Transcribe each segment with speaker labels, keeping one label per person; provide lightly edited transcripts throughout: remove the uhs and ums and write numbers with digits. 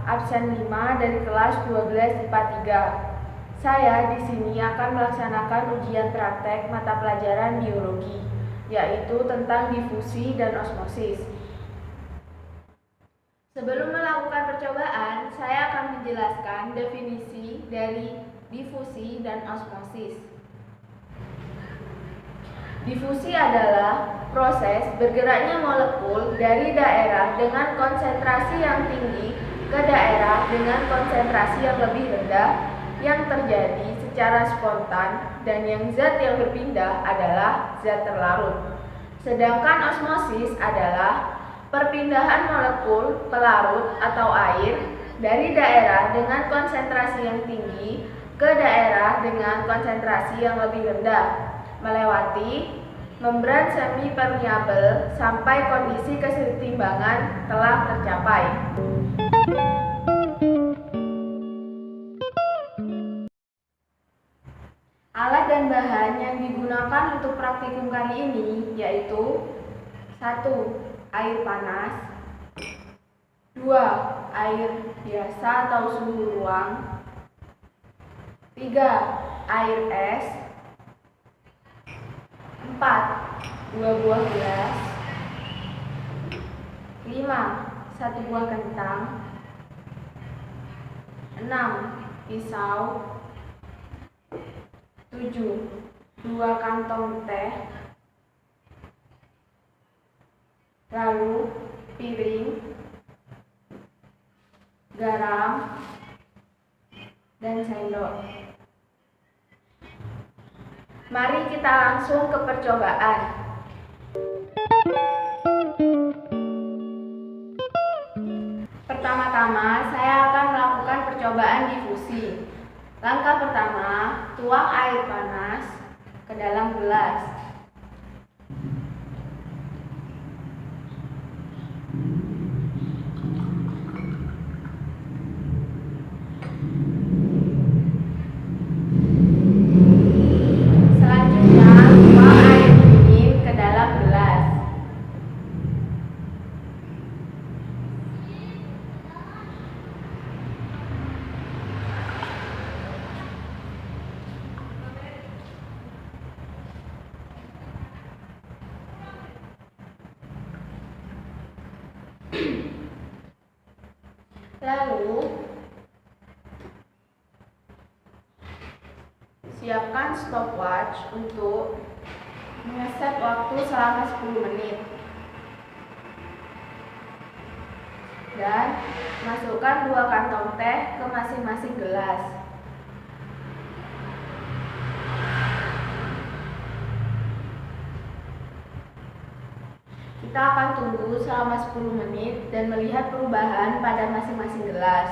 Speaker 1: absen 5 dari kelas 12 IPA 3. Saya di sini akan melaksanakan ujian praktek mata pelajaran biologi, yaitu tentang difusi dan osmosis. Sebelum melakukan percobaan, saya akan menjelaskan definisi dari difusi dan osmosis. Difusi adalah proses bergeraknya molekul dari daerah dengan konsentrasi yang tinggi ke daerah dengan konsentrasi yang lebih rendah yang terjadi secara spontan, dan yang zat yang berpindah adalah zat terlarut. Sedangkan osmosis adalah perpindahan molekul pelarut atau air dari daerah dengan konsentrasi yang tinggi ke daerah dengan konsentrasi yang lebih rendah, melewati membran semi-permeabel sampai kondisi kesetimbangan telah tercapai. Alat dan bahan yang digunakan untuk praktikum kali ini yaitu 1. Air panas, 2. Air biasa atau suhu ruang, 3. Air es, 4. 2 buah gelas, 5. 1 buah kentang, 6. Pisau, 7. 2 kantong teh, lalu piring, garam, dan sendok. Mari kita langsung ke percobaan. Pertama-tama, saya akan melakukan percobaan difusi. Langkah pertama, tuang air panas ke dalam gelas. Selanjutnya, tuang air dingin ke dalam gelas. Lalu, siapkan stopwatch untuk mengeset waktu selama 10 menit. Dan masukkan 2 kantong teh ke masing-masing gelas. Kita akan tunggu selama 10 menit dan melihat perubahan pada masing-masing gelas.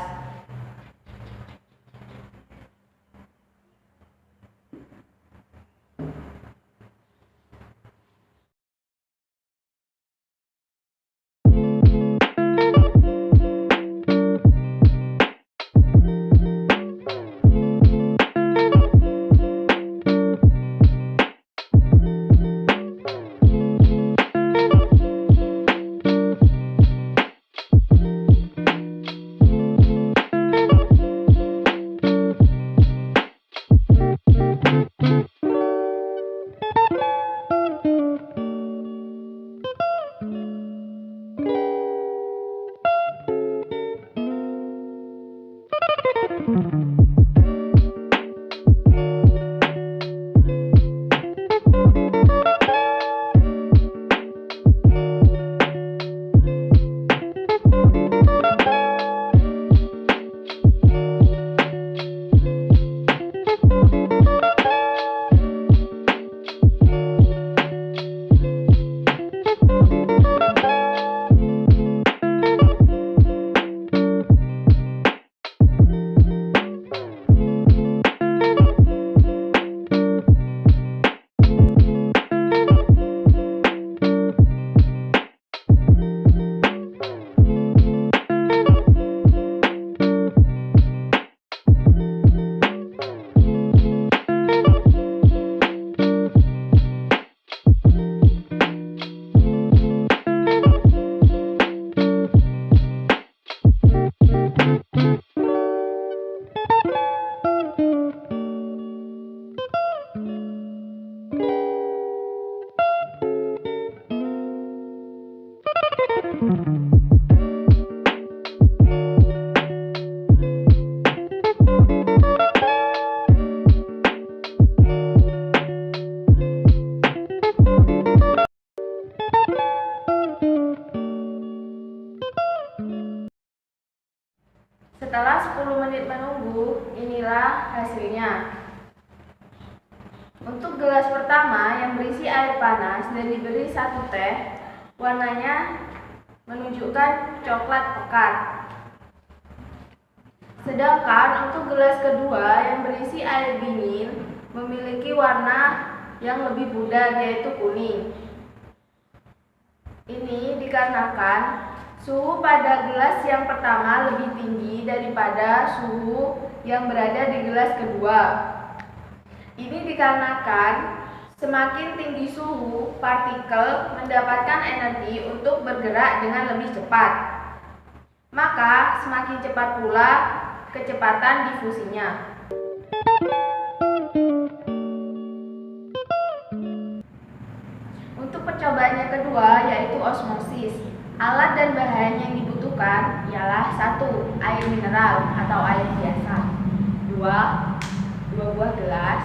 Speaker 1: Setelah 10 menit menunggu, inilah hasilnya. Untuk gelas pertama yang berisi air panas dan diberi 1 teh, warnanya menunjukkan coklat pekat. Sedangkan untuk gelas kedua yang berisi air dingin memiliki warna yang lebih pudar, yaitu kuning. Ini dikarenakan suhu pada gelas yang pertama lebih tinggi daripada suhu yang berada di gelas kedua. Ini dikarenakan semakin tinggi suhu, partikel mendapatkan energi untuk bergerak dengan lebih cepat. Maka semakin cepat pula kecepatan difusinya. Untuk percobaan yang kedua yaitu osmosis. Alat dan bahan yang dibutuhkan ialah 1. Air mineral atau air biasa, 2 buah gelas,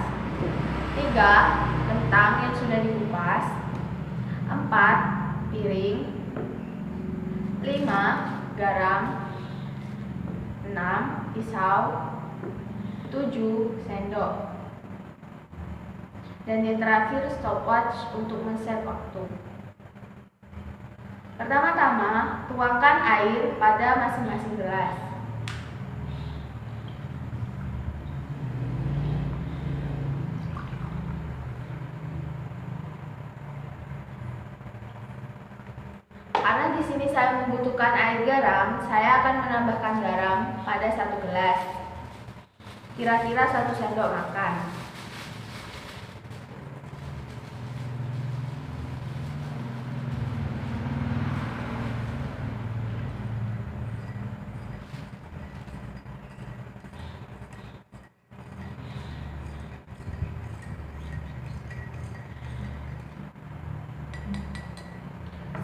Speaker 1: 3 kentang yang sudah dikupas, 4 piring, 5 garam, 6 pisau, 7 sendok. Dan yang terakhir stopwatch untuk men-set waktu. Pertama-tama, tuangkan air pada masing-masing gelas. Karena di sini saya membutuhkan air garam, saya akan menambahkan garam pada 1 gelas. Kira-kira 1 sendok makan.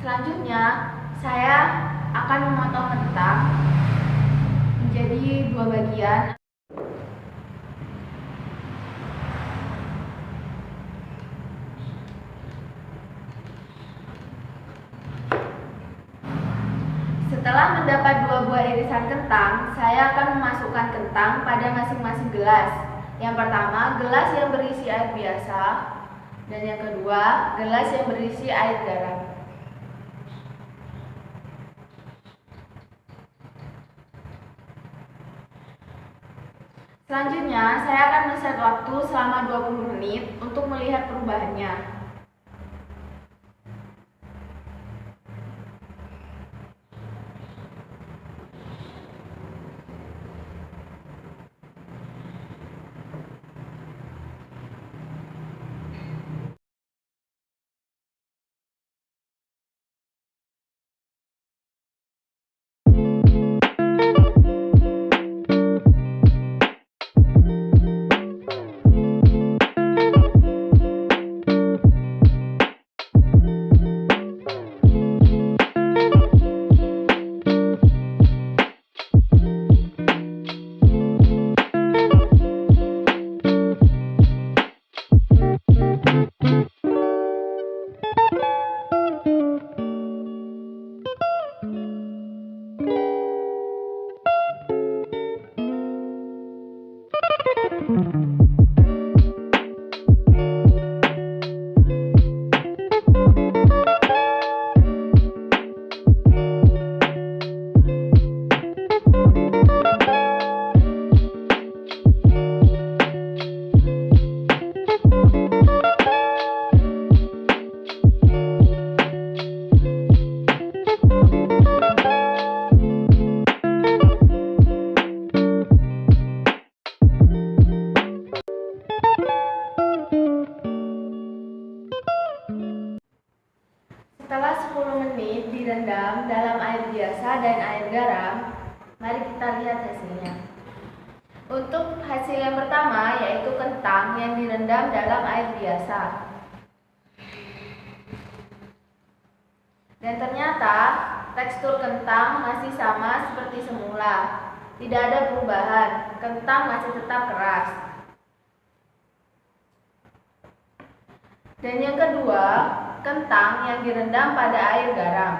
Speaker 1: Selanjutnya, saya akan memotong kentang menjadi 2 bagian. Setelah mendapat 2 buah irisan kentang, saya akan memasukkan kentang pada masing-masing gelas. Yang pertama, gelas yang berisi air biasa, dan yang kedua, gelas yang berisi air garam. Selanjutnya, saya akan men-set waktu selama 20 menit untuk melihat perubahannya. Setelah 10 menit direndam dalam air biasa dan air garam, mari kita lihat hasilnya. Untuk hasil yang pertama yaitu kentang yang direndam dalam air biasa. Dan ternyata tekstur kentang masih sama seperti semula. Tidak ada perubahan, kentang masih tetap keras. Dan yang kedua, kentang yang direndam pada air garam.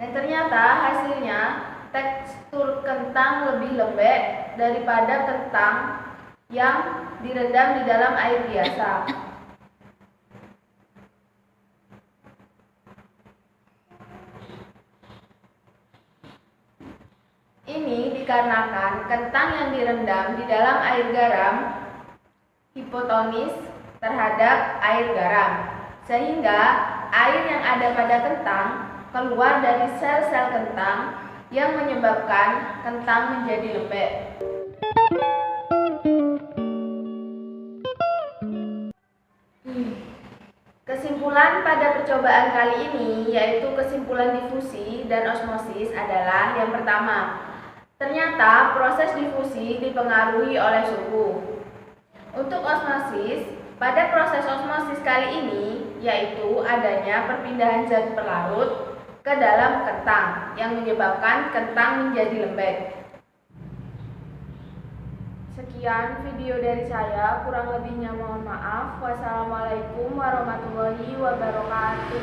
Speaker 1: Dan ternyata hasilnya tekstur kentang lebih lembek daripada kentang yang direndam di dalam air biasa. Ini dikarenakan kentang yang direndam di dalam air garam hipotonis terhadap air garam, sehingga air yang ada pada kentang keluar dari sel-sel kentang yang menyebabkan kentang menjadi lembek. Kesimpulan pada percobaan kali ini yaitu kesimpulan difusi dan osmosis adalah yang pertama, ternyata proses difusi dipengaruhi oleh suhu. Untuk osmosis, pada proses osmosis kali ini yaitu adanya perpindahan zat pelarut ke dalam kentang yang menyebabkan kentang menjadi lembek. Sekian video dari saya, kurang lebihnya mohon maaf. Wassalamualaikum warahmatullahi wabarakatuh.